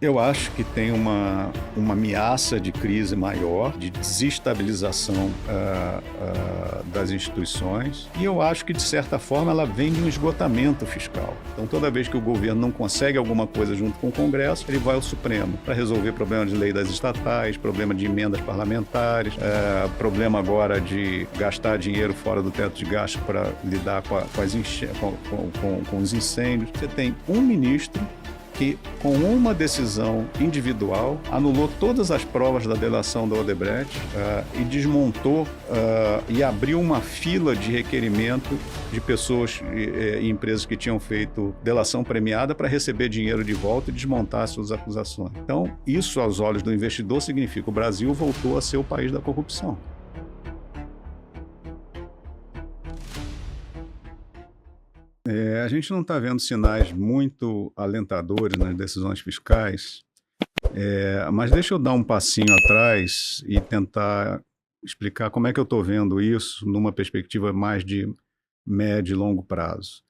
Eu acho que tem uma ameaça de crise maior, de desestabilização das instituições, e eu acho que, de certa forma, ela vem de um esgotamento fiscal. Então, toda vez que o governo não consegue alguma coisa junto com o Congresso, ele vai ao Supremo para resolver problema de lei das estatais, problema de emendas parlamentares, problema agora de gastar dinheiro fora do teto de gasto para lidar com os incêndios. Você tem um ministro que, com uma decisão individual, anulou todas as provas da delação da Odebrecht e desmontou e abriu uma fila de requerimento de pessoas e empresas que tinham feito delação premiada para receber dinheiro de volta e desmontar suas acusações. Então, isso, aos olhos do investidor, significa que o Brasil voltou a ser o país da corrupção. A gente não está vendo sinais muito alentadores nas decisões fiscais, mas deixa eu dar um passinho atrás e tentar explicar como é que eu estou vendo isso numa perspectiva mais de médio e longo prazo.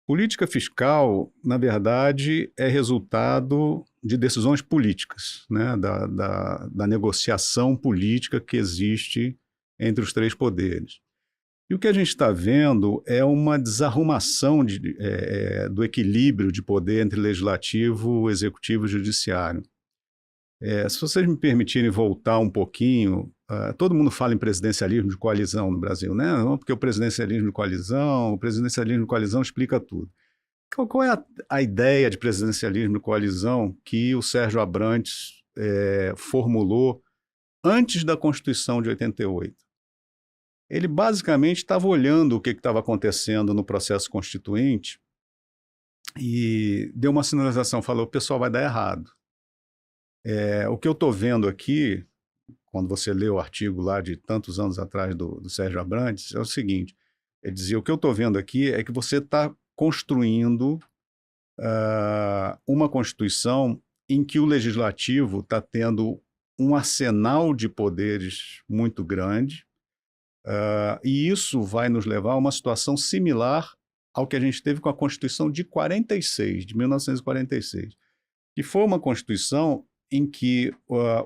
Política fiscal, na verdade, é resultado de decisões políticas, né? Da negociação política que existe entre os três poderes. E o que a gente está vendo é uma desarrumação do equilíbrio de poder entre legislativo, executivo e judiciário. Se vocês me permitirem voltar um pouquinho, todo mundo fala em presidencialismo de coalizão no Brasil, né? Não, porque o presidencialismo de coalizão explica tudo. Qual é a ideia de presidencialismo de coalizão que o Sérgio Abrantes formulou antes da Constituição de 88? Ele basicamente estava olhando o que estava acontecendo no processo constituinte e deu uma sinalização, falou: o pessoal, vai dar errado. O que eu estou vendo aqui, quando você lê o artigo lá de tantos anos atrás do Sérgio Abrantes, é o seguinte: ele dizia, o que eu estou vendo aqui é que você está construindo uma Constituição em que o Legislativo está tendo um arsenal de poderes muito grande, e isso vai nos levar a uma situação similar ao que a gente teve com a Constituição de 46, de 1946, que foi uma Constituição em que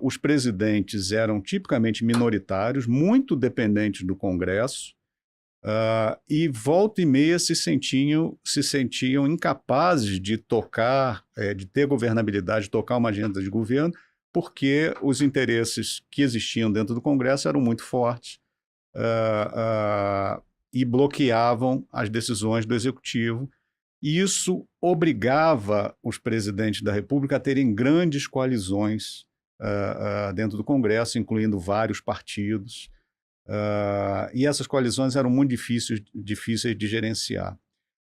os presidentes eram tipicamente minoritários, muito dependentes do Congresso, e volta e meia se sentiam incapazes de tocar, de ter governabilidade, de tocar uma agenda de governo, porque os interesses que existiam dentro do Congresso eram muito fortes, e bloqueavam as decisões do Executivo. E isso obrigava os presidentes da República a terem grandes coalizões dentro do Congresso, incluindo vários partidos. E essas coalizões eram muito difíceis de gerenciar.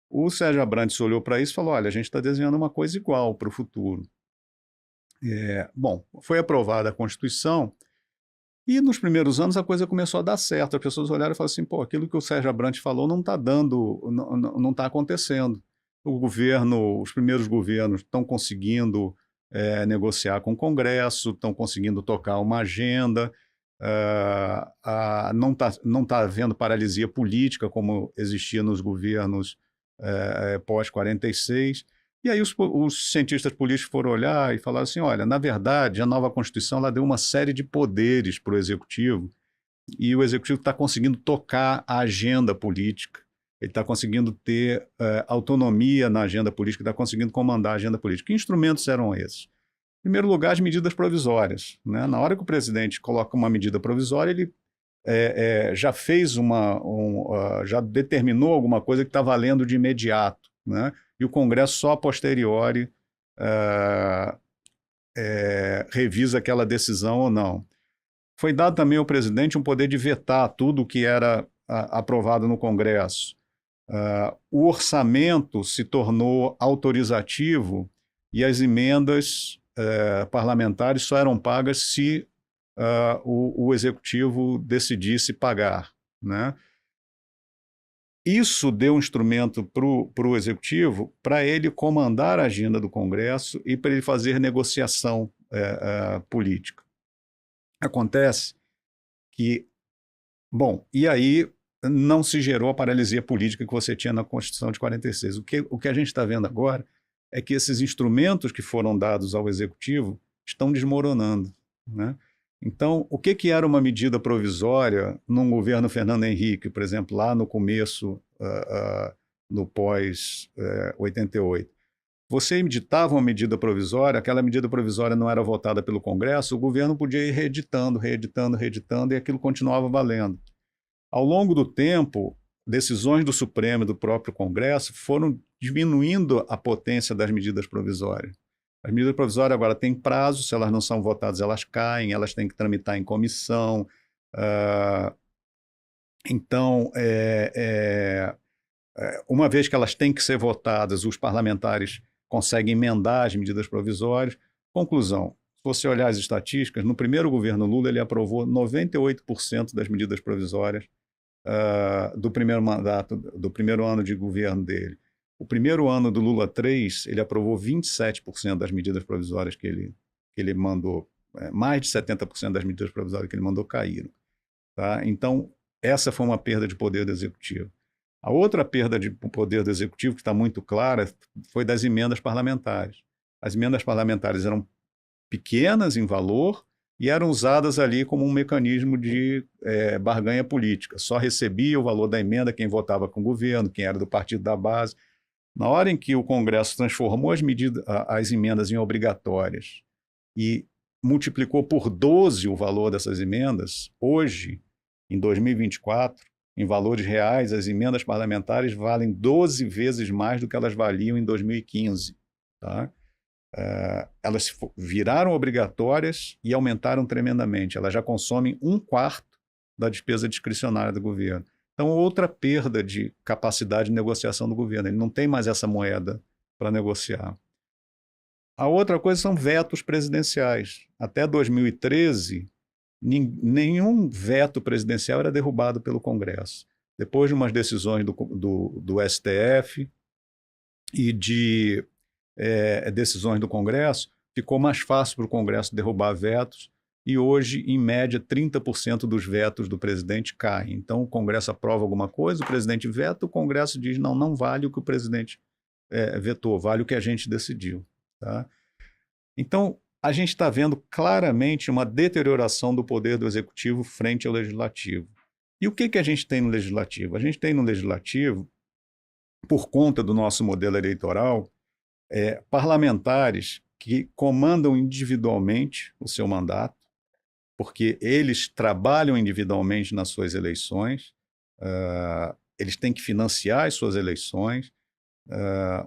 O Sérgio Abrantes olhou para isso e falou: olha, a gente está desenhando uma coisa igual para o futuro. Bom, foi aprovada a Constituição. E nos primeiros anos a coisa começou a dar certo. As pessoas olharam e falaram assim: pô, aquilo que o Sérgio Abrantes falou não está não está acontecendo. Os primeiros governos estão conseguindo negociar com o Congresso, estão conseguindo tocar uma agenda, não tá havendo paralisia política como existia nos governos pós-46. E aí os cientistas políticos foram olhar e falaram assim: olha, na verdade, a nova Constituição ela deu uma série de poderes para o Executivo, e o Executivo está conseguindo tocar a agenda política, ele está conseguindo ter autonomia na agenda política, está conseguindo comandar a agenda política. Que instrumentos eram esses? Em primeiro lugar, as medidas provisórias, né? Na hora que o presidente coloca uma medida provisória, ele já fez já determinou alguma coisa que está valendo de imediato, né? E o Congresso só a posteriori revisa aquela decisão ou não. Foi dado também ao presidente um poder de vetar tudo que era aprovado no Congresso. O orçamento se tornou autorizativo e as emendas parlamentares só eram pagas se o Executivo decidisse pagar, né? Isso deu um instrumento para o Executivo para ele comandar a agenda do Congresso e para ele fazer negociação política. Acontece que, bom, e aí não se gerou a paralisia política que você tinha na Constituição de 46. O que a gente está vendo agora é que esses instrumentos que foram dados ao Executivo estão desmoronando, né? Então, o que era uma medida provisória num governo Fernando Henrique, por exemplo, lá no começo, no pós-88? Você editava uma medida provisória, aquela medida provisória não era votada pelo Congresso, o governo podia ir reeditando, e aquilo continuava valendo. Ao longo do tempo, decisões do Supremo e do próprio Congresso foram diminuindo a potência das medidas provisórias. As medidas provisórias agora têm prazo, se elas não são votadas, elas caem, elas têm que tramitar em comissão. Então, uma vez que elas têm que ser votadas, os parlamentares conseguem emendar as medidas provisórias. Conclusão, se você olhar as estatísticas, no primeiro governo Lula ele aprovou 98% das medidas provisórias do primeiro mandato, do primeiro ano de governo dele. O primeiro ano do Lula 3, ele aprovou 27% das medidas provisórias que ele mandou. Mais de 70% das medidas provisórias que ele mandou caíram. Tá? Então, essa foi uma perda de poder do Executivo. A outra perda de poder do Executivo, que está muito clara, foi das emendas parlamentares. As emendas parlamentares eram pequenas em valor e eram usadas ali como um mecanismo de barganha política. Só recebia o valor da emenda quem votava com o governo, quem era do partido da base. Na hora em que o Congresso transformou as emendas em obrigatórias e multiplicou por 12 o valor dessas emendas, hoje, em 2024, em valores reais, as emendas parlamentares valem 12 vezes mais do que elas valiam em 2015. Tá? Elas viraram obrigatórias e aumentaram tremendamente. Elas já consomem 1/4 da despesa discricionária do governo. Então, outra perda de capacidade de negociação do governo. Ele não tem mais essa moeda para negociar. A outra coisa são vetos presidenciais. Até 2013, nenhum veto presidencial era derrubado pelo Congresso. Depois de umas decisões do STF e de decisões do Congresso, ficou mais fácil para o Congresso derrubar vetos. E hoje, em média, 30% dos vetos do presidente caem. Então, o Congresso aprova alguma coisa, o presidente veta, o Congresso diz não vale o que o presidente vetou, vale o que a gente decidiu. Tá? Então, a gente está vendo claramente uma deterioração do poder do Executivo frente ao Legislativo. E o que a gente tem no Legislativo? A gente tem no Legislativo, por conta do nosso modelo eleitoral, parlamentares que comandam individualmente o seu mandato, porque eles trabalham individualmente nas suas eleições, eles têm que financiar as suas eleições.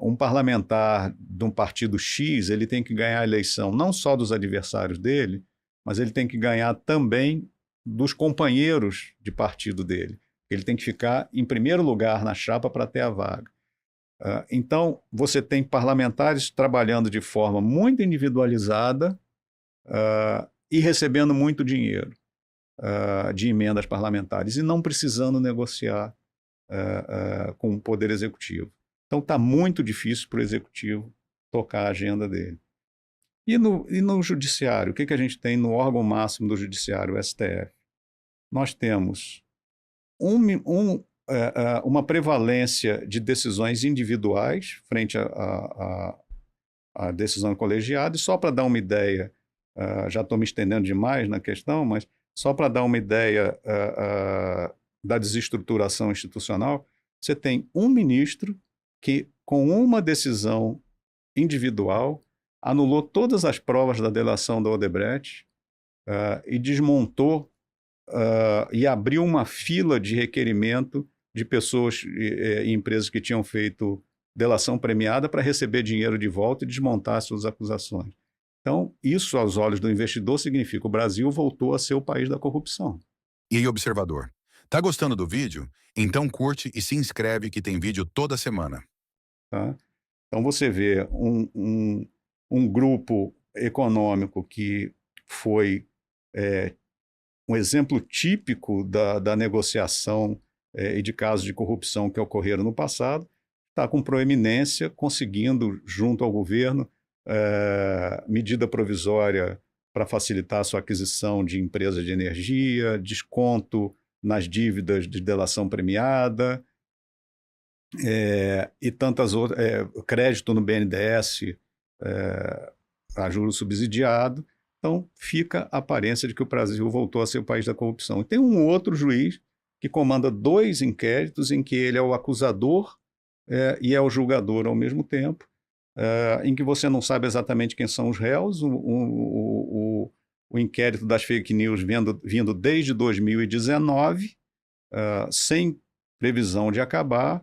Um parlamentar de um partido X, ele tem que ganhar a eleição não só dos adversários dele, mas ele tem que ganhar também dos companheiros de partido dele. Ele tem que ficar em primeiro lugar na chapa para ter a vaga. Então, você tem parlamentares trabalhando de forma muito individualizada e recebendo muito dinheiro de emendas parlamentares e não precisando negociar com o Poder Executivo. Então, está muito difícil para o Executivo tocar a agenda dele. E no Judiciário? O que a gente tem no órgão máximo do Judiciário, o STF? Nós temos uma prevalência de decisões individuais frente à decisão colegiada. E só para dar uma ideia, já estou me estendendo demais na questão, mas só para dar uma ideia da desestruturação institucional, você tem um ministro que, com uma decisão individual, anulou todas as provas da delação da Odebrecht e desmontou e abriu uma fila de requerimento de pessoas e empresas que tinham feito delação premiada para receber dinheiro de volta e desmontar suas acusações. Então, isso, aos olhos do investidor, significa que o Brasil voltou a ser o país da corrupção. E aí, observador, tá gostando do vídeo? Então curte e se inscreve que tem vídeo toda semana. Tá? Então você vê um grupo econômico que foi um exemplo típico da negociação e de casos de corrupção que ocorreram no passado, está com proeminência, conseguindo, junto ao governo, medida provisória para facilitar a sua aquisição de empresas de energia, desconto nas dívidas de delação premiada, e tantas outras, crédito no BNDES, a juros subsidiado. Então, fica a aparência de que o Brasil voltou a ser o país da corrupção. E tem um outro juiz que comanda 2 inquéritos em que ele é o acusador e é o julgador ao mesmo tempo, em que você não sabe exatamente quem são os réus. O inquérito das fake news vindo desde 2019, sem previsão de acabar,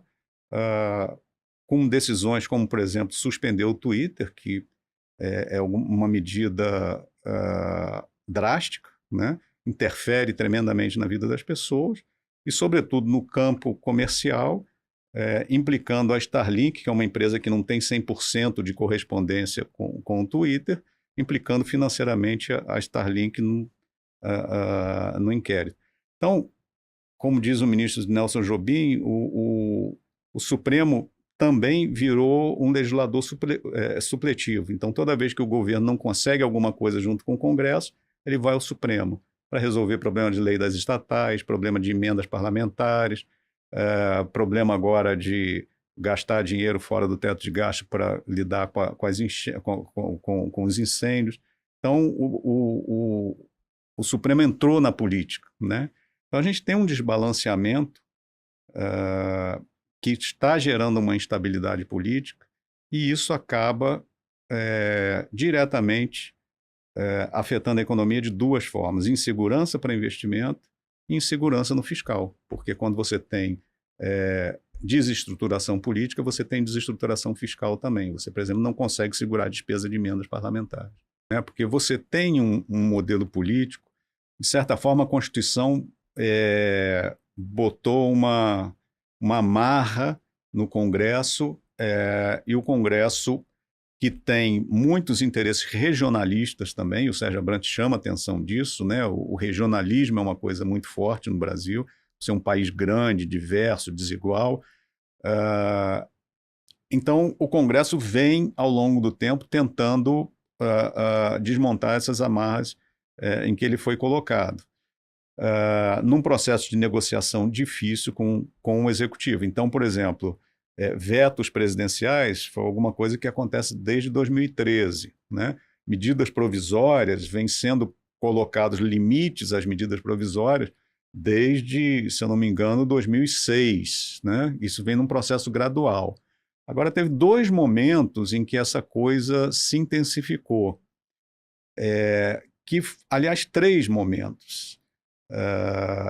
com decisões como, por exemplo, suspender o Twitter, que é uma medida drástica, né? Interfere tremendamente na vida das pessoas, e, sobretudo, no campo comercial, implicando a Starlink, que é uma empresa que não tem 100% de correspondência com o Twitter, implicando financeiramente a Starlink no inquérito. Então, como diz o ministro Nelson Jobim, o Supremo também virou um legislador supletivo. Então, toda vez que o governo não consegue alguma coisa junto com o Congresso, ele vai ao Supremo para resolver problema de lei das estatais, problema de emendas parlamentares, problema agora de gastar dinheiro fora do teto de gasto para lidar com os incêndios. Então, o Supremo entrou na política, né? Então, a gente tem um desbalanceamento que está gerando uma instabilidade política, e isso acaba diretamente afetando a economia de 2 formas: insegurança para investimento e insegurança no fiscal, porque quando você tem desestruturação política, você tem desestruturação fiscal também. Você, por exemplo, não consegue segurar a despesa de emendas parlamentares, né? Porque você tem um modelo político, de certa forma a Constituição botou uma amarra no Congresso, e o Congresso, que tem muitos interesses regionalistas também, o Sérgio Abrantes chama atenção disso, né? O regionalismo é uma coisa muito forte no Brasil, ser um país grande, diverso, desigual. Então, o Congresso vem, ao longo do tempo, tentando desmontar essas amarras em que ele foi colocado, num processo de negociação difícil com o Executivo. Então, por exemplo, vetos presidenciais foi alguma coisa que acontece desde 2013, né? Medidas provisórias, vêm sendo colocados limites às medidas provisórias desde, se eu não me engano, 2006, né? Isso vem num processo gradual. Agora, teve 2 momentos em que essa coisa se intensificou, aliás, 3 momentos,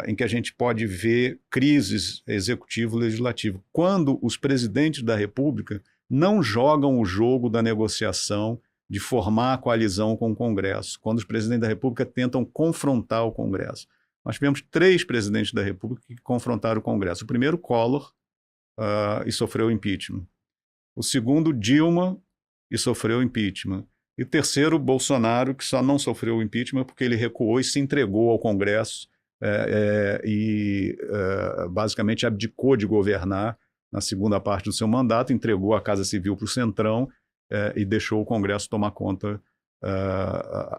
em que a gente pode ver crises executivo-legislativo, quando os presidentes da República não jogam o jogo da negociação, de formar a coalizão com o Congresso, quando os presidentes da República tentam confrontar o Congresso. Nós tivemos 3 presidentes da República que confrontaram o Congresso. O primeiro, Collor, e sofreu impeachment. O segundo, Dilma, e sofreu impeachment. E o terceiro, Bolsonaro, que só não sofreu impeachment porque ele recuou e se entregou ao Congresso e basicamente abdicou de governar na segunda parte do seu mandato, entregou a Casa Civil para o Centrão e deixou o Congresso tomar conta,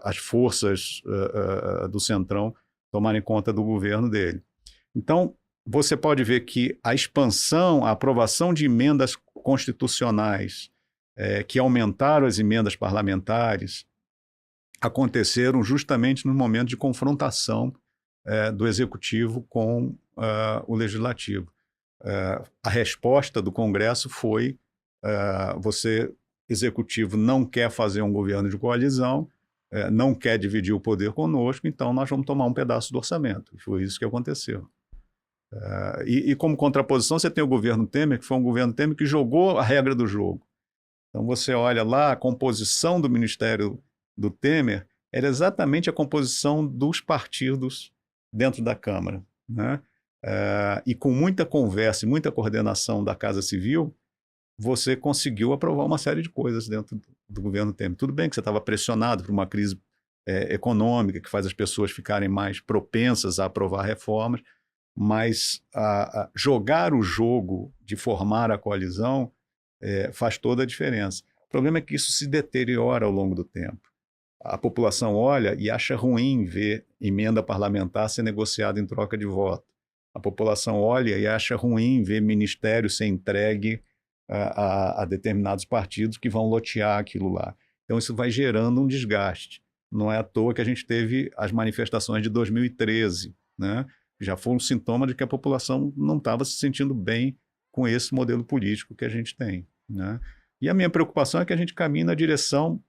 as forças do Centrão tomarem conta do governo dele. Então, você pode ver que a expansão, a aprovação de emendas constitucionais que aumentaram as emendas parlamentares aconteceram justamente no momento de confrontação do Executivo com o Legislativo. A resposta do Congresso foi: Executivo não quer fazer um governo de coalizão, não quer dividir o poder conosco, então nós vamos tomar um pedaço do orçamento. Foi isso que aconteceu. E como contraposição, você tem o governo Temer, que foi um governo Temer que jogou a regra do jogo. Então você olha lá, a composição do Ministério do Temer era exatamente a composição dos partidos dentro da Câmara, né? E com muita conversa e muita coordenação da Casa Civil, você conseguiu aprovar uma série de coisas dentro do governo Temer. Tudo bem que você estava pressionado por uma crise econômica que faz as pessoas ficarem mais propensas a aprovar reformas, mas jogar o jogo de formar a coalizão faz toda a diferença. O problema é que isso se deteriora ao longo do tempo. A população olha e acha ruim ver emenda parlamentar ser negociada em troca de voto. A população olha e acha ruim ver ministério ser entregue a determinados partidos que vão lotear aquilo lá. Então isso vai gerando um desgaste. Não é à toa que a gente teve as manifestações de 2013, né? Já foi um sintoma de que a população não estava se sentindo bem com esse modelo político que a gente tem, né? E a minha preocupação é que a gente caminhe na direção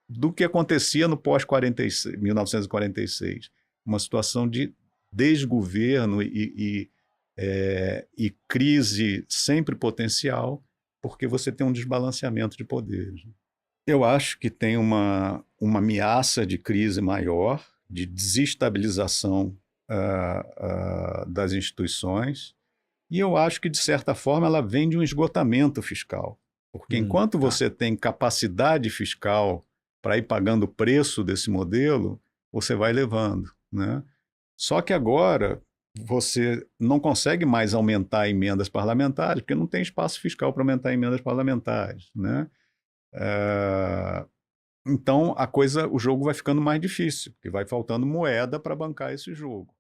do que acontecia no pós-46, 1946, uma situação de desgoverno e crise sempre potencial, porque você tem um desbalanceamento de poderes. Eu acho que tem uma ameaça de crise maior, de desestabilização das instituições, e eu acho que, de certa forma, ela vem de um esgotamento fiscal. Porque enquanto você tem capacidade fiscal para ir pagando o preço desse modelo, você vai levando, né? Só que agora você não consegue mais aumentar emendas parlamentares, porque não tem espaço fiscal para aumentar emendas parlamentares, né? Então o jogo vai ficando mais difícil, porque vai faltando moeda para bancar esse jogo.